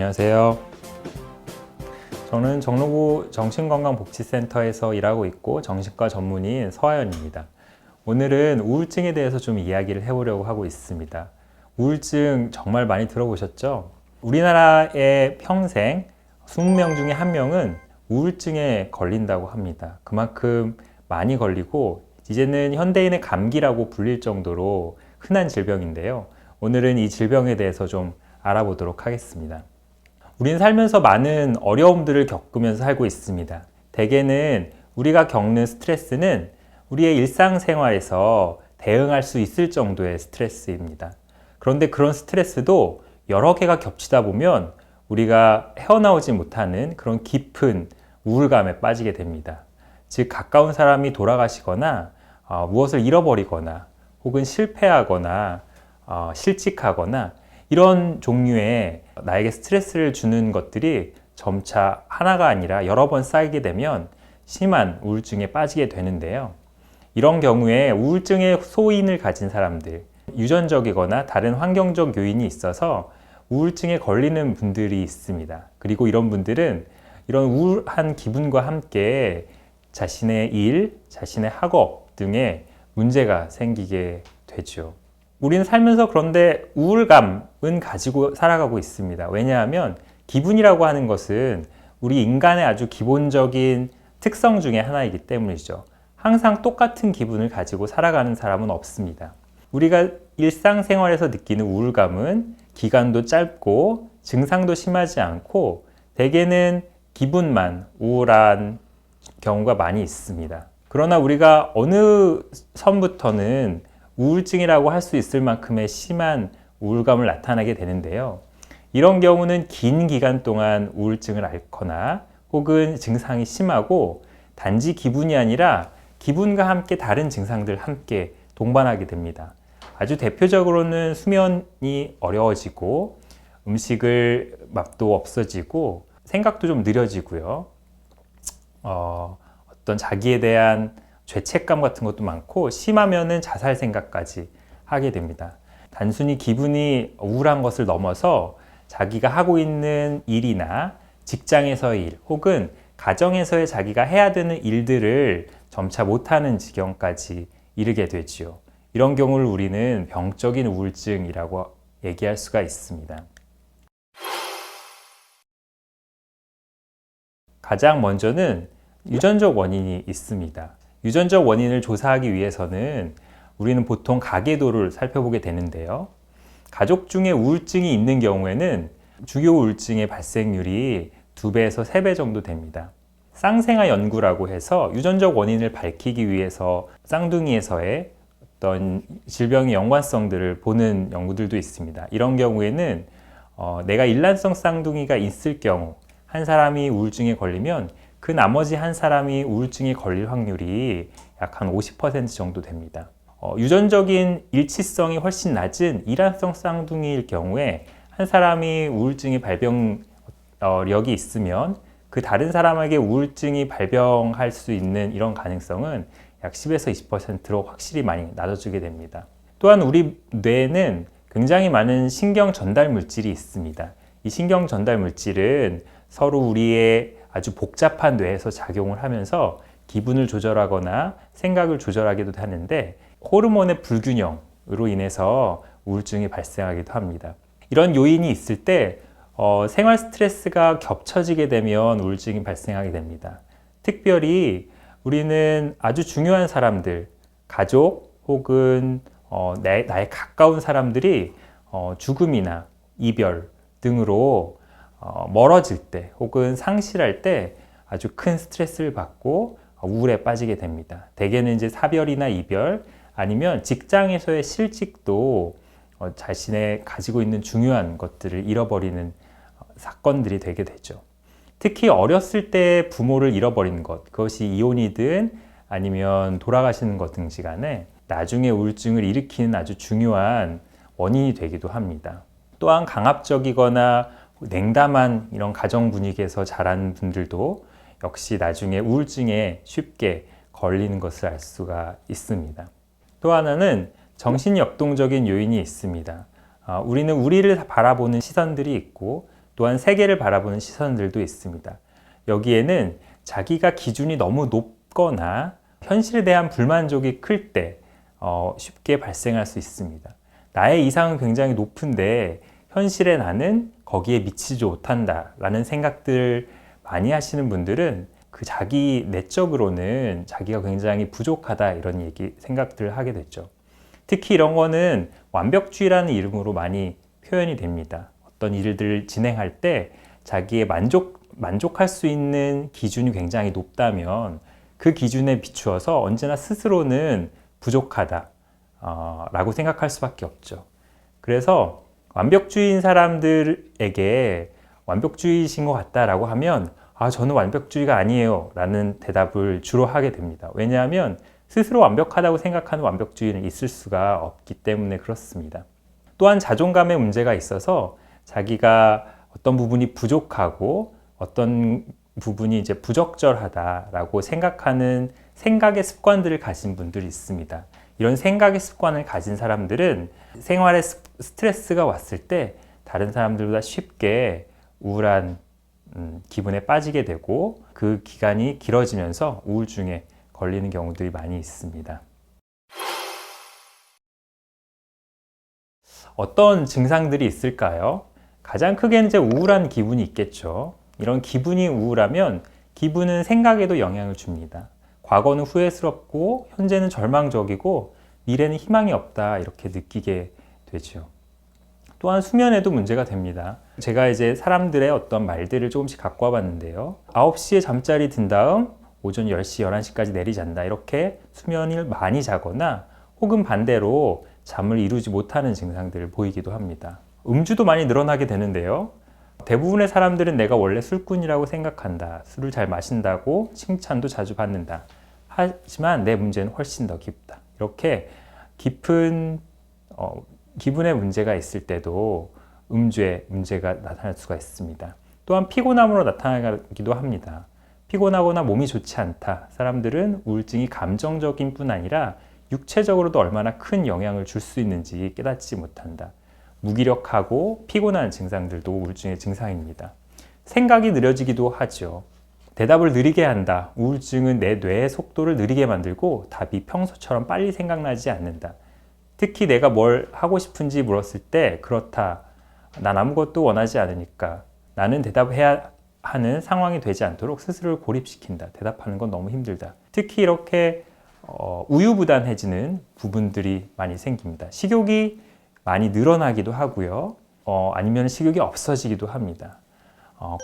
안녕하세요. 저는 종로구 정신건강복지센터에서 일하고 있고 정신과 전문의인 서하연입니다. 오늘은 우울증에 대해서 좀 이야기를 해보려고 하고 있습니다. 우울증 정말 많이 들어보셨죠? 우리나라의 평생 20명 중에 1명은 우울증에 걸린다고 합니다. 그만큼 많이 걸리고 이제는 현대인의 감기라고 불릴 정도로 흔한 질병인데요. 오늘은 이 질병에 대해서 좀 알아보도록 하겠습니다. 우리는 살면서 많은 어려움들을 겪으면서 살고 있습니다. 대개는 우리가 겪는 스트레스는 우리의 일상생활에서 대응할 수 있을 정도의 스트레스입니다. 그런데 그런 스트레스도 여러 개가 겹치다 보면 우리가 헤어나오지 못하는 그런 깊은 우울감에 빠지게 됩니다. 즉, 가까운 사람이 돌아가시거나 무엇을 잃어버리거나 혹은 실패하거나 실직하거나 이런 종류의 나에게 스트레스를 주는 것들이 점차 하나가 아니라 여러 번 쌓이게 되면 심한 우울증에 빠지게 되는데요. 이런 경우에 우울증의 소인을 가진 사람들, 유전적이거나 다른 환경적 요인이 있어서 우울증에 걸리는 분들이 있습니다. 그리고 이런 분들은 이런 우울한 기분과 함께 자신의 일, 자신의 학업 등에 문제가 생기게 되죠. 우리는 살면서 그런데 우울감은 가지고 살아가고 있습니다. 왜냐하면 기분이라고 하는 것은 우리 인간의 아주 기본적인 특성 중에 하나이기 때문이죠. 항상 똑같은 기분을 가지고 살아가는 사람은 없습니다. 우리가 일상생활에서 느끼는 우울감은 기간도 짧고 증상도 심하지 않고 대개는 기분만 우울한 경우가 많이 있습니다. 그러나 우리가 어느 선부터는 우울증이라고 할 수 있을 만큼의 심한 우울감을 나타나게 되는데요. 이런 경우는 긴 기간 동안 우울증을 앓거나 혹은 증상이 심하고 단지 기분이 아니라 기분과 함께 다른 증상들 함께 동반하게 됩니다. 아주 대표적으로는 수면이 어려워지고 음식을 맛도 없어지고 생각도 좀 느려지고요. 어떤 자기에 대한 죄책감 같은 것도 많고 심하면은 자살 생각까지 하게 됩니다. 단순히 기분이 우울한 것을 넘어서 자기가 하고 있는 일이나 직장에서의 일 혹은 가정에서의 자기가 해야 되는 일들을 점차 못하는 지경까지 이르게 되지요. 이런 경우를 우리는 병적인 우울증이라고 얘기할 수가 있습니다. 가장 먼저는 유전적 원인이 있습니다. 유전적 원인을 조사하기 위해서는 우리는 보통 가계도를 살펴보게 되는데요. 가족 중에 우울증이 있는 경우에는 주요 우울증의 발생률이 2배에서 3배 정도 됩니다. 쌍생아 연구라고 해서 유전적 원인을 밝히기 위해서 쌍둥이에서의 어떤 질병의 연관성들을 보는 연구들도 있습니다. 이런 경우에는 내가 일란성 쌍둥이가 있을 경우 한 사람이 우울증에 걸리면 그 나머지 한 사람이 우울증에 걸릴 확률이 약 한 50% 정도 됩니다. 유전적인 일치성이 훨씬 낮은 일란성 쌍둥이일 경우에 한 사람이 우울증의 발병력이 있으면 그 다른 사람에게 우울증이 발병할 수 있는 이런 가능성은 약 10에서 20%로 확실히 많이 낮아지게 됩니다. 또한 우리 뇌에는 굉장히 많은 신경 전달 물질이 있습니다. 이 신경 전달 물질은 서로 우리의 아주 복잡한 뇌에서 작용을 하면서 기분을 조절하거나 생각을 조절하기도 하는데 호르몬의 불균형으로 인해서 우울증이 발생하기도 합니다. 이런 요인이 있을 때 생활 스트레스가 겹쳐지게 되면 우울증이 발생하게 됩니다. 특별히 우리는 아주 중요한 사람들, 가족 혹은 나의 가까운 사람들이 죽음이나 이별 등으로 멀어질 때 혹은 상실할 때 아주 큰 스트레스를 받고 우울에 빠지게 됩니다. 대개는 이제 사별이나 이별 아니면 직장에서의 실직도 자신의 가지고 있는 중요한 것들을 잃어버리는 사건들이 되게 되죠. 특히 어렸을 때 부모를 잃어버리는 것, 그것이 이혼이든 아니면 돌아가시는 것 등지 간에 나중에 우울증을 일으키는 아주 중요한 원인이 되기도 합니다. 또한 강압적이거나 냉담한 이런 가정 분위기에서 자란 분들도 역시 나중에 우울증에 쉽게 걸리는 것을 알 수가 있습니다. 또 하나는 정신역동적인 요인이 있습니다. 우리는 우리를 바라보는 시선들이 있고 또한 세계를 바라보는 시선들도 있습니다. 여기에는 자기가 기준이 너무 높거나 현실에 대한 불만족이 클 때 쉽게 발생할 수 있습니다. 나의 이상은 굉장히 높은데 현실에 나는 거기에 미치지 못한다 라는 생각들을 많이 하시는 분들은 그 자기 내적으로는 자기가 굉장히 부족하다 이런 생각들을 하게 됐죠. 특히 이런 거는 완벽주의라는 이름으로 많이 표현이 됩니다. 어떤 일들을 진행할 때 자기의 만족할 수 있는 기준이 굉장히 높다면 그 기준에 비추어서 언제나 스스로는 부족하다 라고 생각할 수밖에 없죠. 그래서 완벽주의인 사람들에게 완벽주의이신 것 같다라고 하면 저는 완벽주의가 아니에요 라는 대답을 주로 하게 됩니다. 왜냐하면 스스로 완벽하다고 생각하는 완벽주의는 있을 수가 없기 때문에 그렇습니다. 또한 자존감의 문제가 있어서 자기가 어떤 부분이 부족하고 어떤 부분이 이제 부적절하다라고 생각하는 생각의 습관들을 가진 분들이 있습니다. 이런 생각의 습관을 가진 사람들은 생활에 스트레스가 왔을 때 다른 사람들보다 쉽게 우울한 기분에 빠지게 되고 그 기간이 길어지면서 우울증에 걸리는 경우들이 많이 있습니다. 어떤 증상들이 있을까요? 가장 크게는 이제 우울한 기분이 있겠죠. 이런 기분이 우울하면 기분은 생각에도 영향을 줍니다. 과거는 후회스럽고 현재는 절망적이고 미래는 희망이 없다 이렇게 느끼게 되죠. 또한 수면에도 문제가 됩니다. 제가 이제 사람들의 어떤 말들을 조금씩 갖고 와봤는데요. 9시에 잠자리 든 다음 오전 10시, 11시까지 내리잔다 이렇게 수면을 많이 자거나 혹은 반대로 잠을 이루지 못하는 증상들을 보이기도 합니다. 음주도 많이 늘어나게 되는데요. 대부분의 사람들은 내가 원래 술꾼이라고 생각한다. 술을 잘 마신다고 칭찬도 자주 받는다. 하지만 내 문제는 훨씬 더 깊다. 이렇게 깊은 기분의 문제가 있을 때도 음주의 문제가 나타날 수가 있습니다. 또한 피곤함으로 나타나기도 합니다. 피곤하거나 몸이 좋지 않다. 사람들은 우울증이 감정적인 뿐 아니라 육체적으로도 얼마나 큰 영향을 줄 수 있는지 깨닫지 못한다. 무기력하고 피곤한 증상들도 우울증의 증상입니다. 생각이 느려지기도 하죠. 대답을 느리게 한다. 우울증은 내 뇌의 속도를 느리게 만들고 답이 평소처럼 빨리 생각나지 않는다. 특히 내가 뭘 하고 싶은지 물었을 때 그렇다. 난 아무것도 원하지 않으니까. 나는 대답해야 하는 상황이 되지 않도록 스스로를 고립시킨다. 대답하는 건 너무 힘들다. 특히 이렇게 우유부단해지는 부분들이 많이 생깁니다. 식욕이 많이 늘어나기도 하고요. 아니면 식욕이 없어지기도 합니다.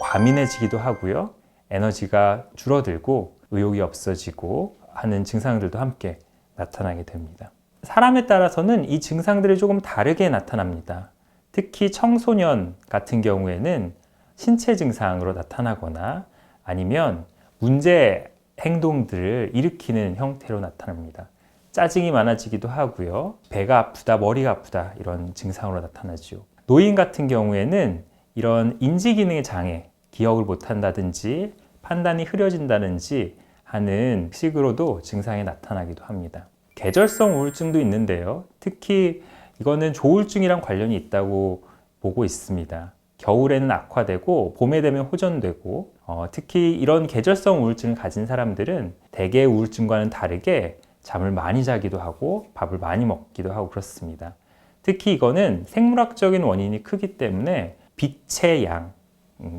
과민해지기도 하고요. 에너지가 줄어들고 의욕이 없어지고 하는 증상들도 함께 나타나게 됩니다. 사람에 따라서는 이 증상들이 조금 다르게 나타납니다. 특히 청소년 같은 경우에는 신체 증상으로 나타나거나 아니면 문제 행동들을 일으키는 형태로 나타납니다. 짜증이 많아지기도 하고요. 배가 아프다, 머리가 아프다 이런 증상으로 나타나죠. 노인 같은 경우에는 이런 인지기능의 장애, 기억을 못한다든지 판단이 흐려진다든지 하는 식으로도 증상이 나타나기도 합니다. 계절성 우울증도 있는데요. 특히 이거는 조울증이랑 관련이 있다고 보고 있습니다. 겨울에는 악화되고 봄에 되면 호전되고 특히 이런 계절성 우울증을 가진 사람들은 대개 우울증과는 다르게 잠을 많이 자기도 하고 밥을 많이 먹기도 하고 그렇습니다. 특히 이거는 생물학적인 원인이 크기 때문에 빛의 양,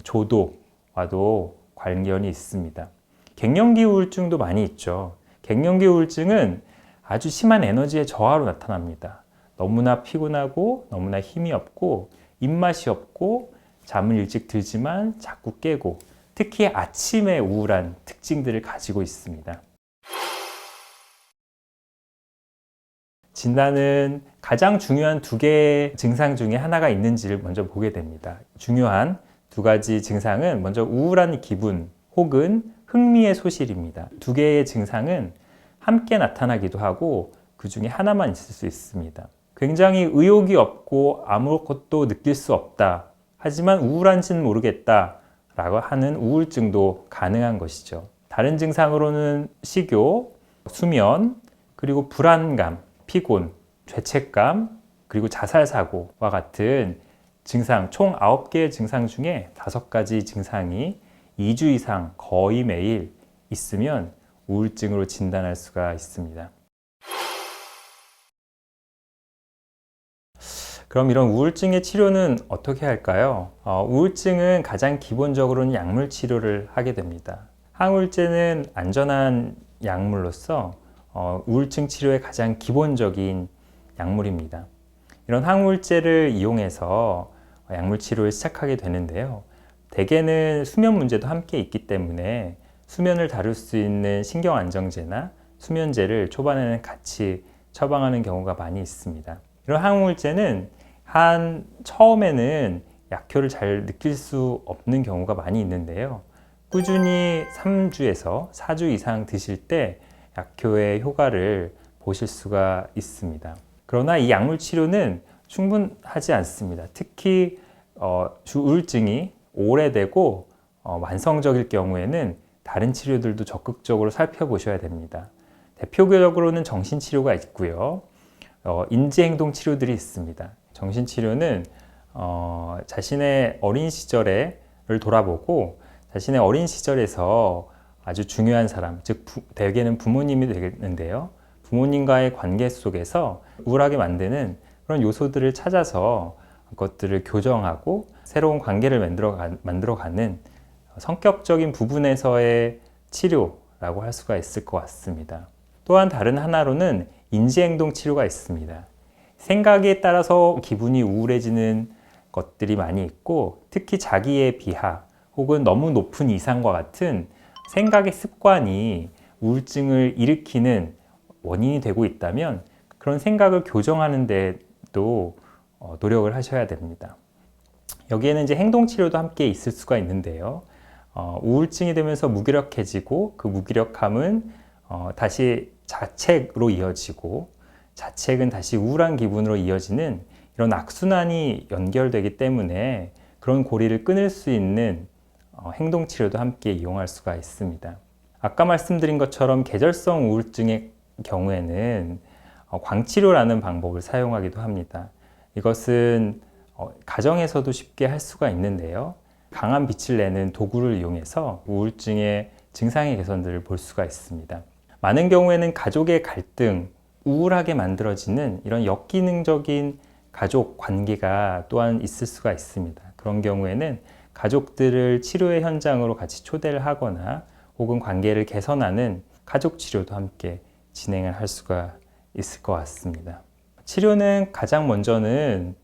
조도와도 관련이 있습니다. 갱년기 우울증도 많이 있죠. 갱년기 우울증은 아주 심한 에너지의 저하로 나타납니다. 너무나 피곤하고 너무나 힘이 없고 입맛이 없고 잠을 일찍 들지만 자꾸 깨고 특히 아침에 우울한 특징들을 가지고 있습니다. 진단은 가장 중요한 두 개의 증상 중에 하나가 있는지를 먼저 보게 됩니다. 중요한 두 가지 증상은 먼저 우울한 기분 혹은 흥미의 소실입니다. 두 개의 증상은 함께 나타나기도 하고 그 중에 하나만 있을 수 있습니다. 굉장히 의욕이 없고 아무것도 느낄 수 없다. 하지만 우울한지는 모르겠다. 라고 하는 우울증도 가능한 것이죠. 다른 증상으로는 식욕, 수면, 그리고 불안감, 피곤, 죄책감, 그리고 자살사고와 같은 증상, 총 9개의 증상 중에 5가지 증상이 2주 이상 거의 매일 있으면 우울증으로 진단할 수가 있습니다. 그럼 이런 우울증의 치료는 어떻게 할까요? 우울증은 가장 기본적으로는 약물 치료를 하게 됩니다. 항우울제는 안전한 약물로서 우울증 치료의 가장 기본적인 약물입니다. 이런 항우울제를 이용해서 약물 치료를 시작하게 되는데요. 대개는 수면 문제도 함께 있기 때문에 수면을 다룰 수 있는 신경안정제나 수면제를 초반에는 같이 처방하는 경우가 많이 있습니다. 이런 항우울제는 처음에는 약효를 잘 느낄 수 없는 경우가 많이 있는데요. 꾸준히 3주에서 4주 이상 드실 때 약효의 효과를 보실 수가 있습니다. 그러나 이 약물 치료는 충분하지 않습니다. 특히 우울증이 오래되고 만성적일 경우에는 다른 치료들도 적극적으로 살펴보셔야 됩니다. 대표적으로는 정신치료가 있고요. 인지행동 치료들이 있습니다. 정신치료는 자신의 어린 시절을 돌아보고 자신의 어린 시절에서 아주 중요한 사람, 즉 대개는 부모님이 되겠는데요. 부모님과의 관계 속에서 우울하게 만드는 그런 요소들을 찾아서 그것들을 교정하고 새로운 관계를 만들어가는 성격적인 부분에서의 치료라고 할 수가 있을 것 같습니다. 또한 다른 하나로는 인지행동 치료가 있습니다. 생각에 따라서 기분이 우울해지는 것들이 많이 있고, 특히 자기의 비하 혹은 너무 높은 이상과 같은 생각의 습관이 우울증을 일으키는 원인이 되고 있다면 그런 생각을 교정하는 데도 노력을 하셔야 됩니다. 여기에는 이제 행동치료도 함께 있을 수가 있는데요. 우울증이 되면서 무기력해지고 그 무기력함은 다시 자책으로 이어지고 자책은 다시 우울한 기분으로 이어지는 이런 악순환이 연결되기 때문에 그런 고리를 끊을 수 있는 행동치료도 함께 이용할 수가 있습니다. 아까 말씀드린 것처럼 계절성 우울증의 경우에는 광치료라는 방법을 사용하기도 합니다. 이것은 가정에서도 쉽게 할 수가 있는데요. 강한 빛을 내는 도구를 이용해서 우울증의 증상의 개선들을 볼 수가 있습니다. 많은 경우에는 가족의 갈등, 우울하게 만들어지는 이런 역기능적인 가족 관계가 또한 있을 수가 있습니다. 그런 경우에는 가족들을 치료의 현장으로 같이 초대를 하거나 혹은 관계를 개선하는 가족 치료도 함께 진행을 할 수가 있을 것 같습니다. 치료는 가장 먼저는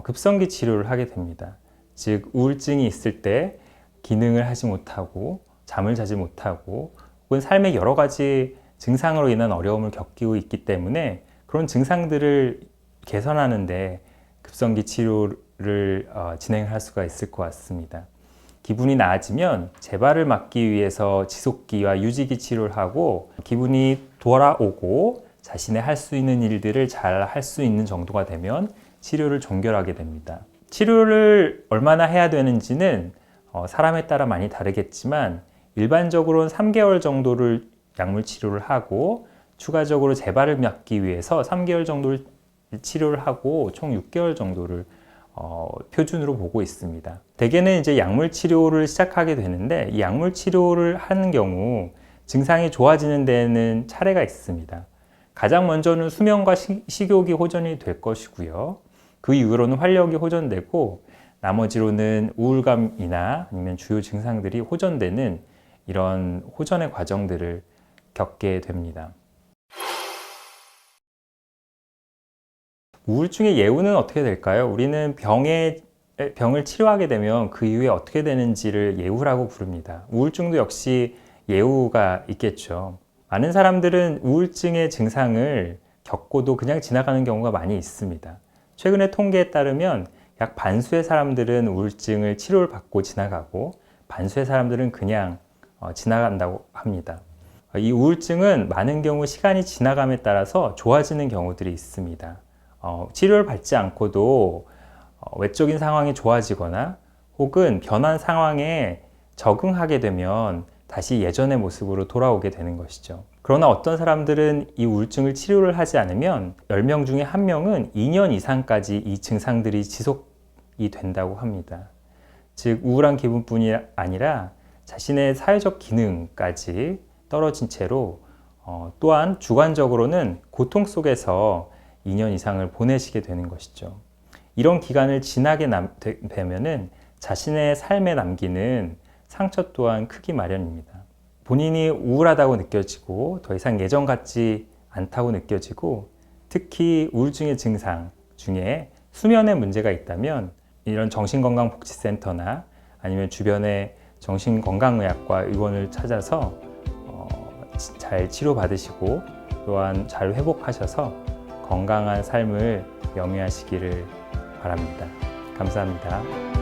급성기 치료를 하게 됩니다. 즉 우울증이 있을 때 기능을 하지 못하고 잠을 자지 못하고 혹은 삶의 여러 가지 증상으로 인한 어려움을 겪고 있기 때문에 그런 증상들을 개선하는데 급성기 치료를 진행할 수가 있을 것 같습니다. 기분이 나아지면 재발을 막기 위해서 지속기와 유지기 치료를 하고 기분이 돌아오고 자신의 할 수 있는 일들을 잘 할 수 있는 정도가 되면 치료를 종결하게 됩니다. 치료를 얼마나 해야 되는지는 사람에 따라 많이 다르겠지만 일반적으로는 3개월 정도를 약물 치료를 하고 추가적으로 재발을 막기 위해서 3개월 정도를 치료를 하고 총 6개월 정도를 표준으로 보고 있습니다. 대개는 이제 약물 치료를 시작하게 되는데 이 약물 치료를 하는 경우 증상이 좋아지는 데는 차례가 있습니다. 가장 먼저는 수면과 식욕이 호전이 될 것이고요. 그 이후로는 활력이 호전되고 나머지로는 우울감이나 아니면 주요 증상들이 호전되는 이런 호전의 과정들을 겪게 됩니다. 우울증의 예후는 어떻게 될까요? 우리는 병을 치료하게 되면 그 이후에 어떻게 되는지를 예후라고 부릅니다. 우울증도 역시 예후가 있겠죠. 많은 사람들은 우울증의 증상을 겪고도 그냥 지나가는 경우가 많이 있습니다. 최근의 통계에 따르면 약 반수의 사람들은 우울증을 치료를 받고 지나가고 반수의 사람들은 그냥 지나간다고 합니다. 이 우울증은 많은 경우 시간이 지나감에 따라서 좋아지는 경우들이 있습니다. 치료를 받지 않고도 외적인 상황이 좋아지거나 혹은 변한 상황에 적응하게 되면 다시 예전의 모습으로 돌아오게 되는 것이죠. 그러나 어떤 사람들은 이 우울증을 치료를 하지 않으면 10명 중에 1명은 2년 이상까지 이 증상들이 지속이 된다고 합니다. 즉 우울한 기분뿐이 아니라 자신의 사회적 기능까지 떨어진 채로 또한 주관적으로는 고통 속에서 2년 이상을 보내시게 되는 것이죠. 이런 기간을 지나게 되면은 자신의 삶에 남기는 상처 또한 크기 마련입니다. 본인이 우울하다고 느껴지고 더 이상 예전 같지 않다고 느껴지고 특히 우울증의 증상 중에 수면에 문제가 있다면 이런 정신건강복지센터나 아니면 주변의 정신건강의학과 의원을 찾아서 잘 치료받으시고 또한 잘 회복하셔서 건강한 삶을 영위하시기를 바랍니다. 감사합니다.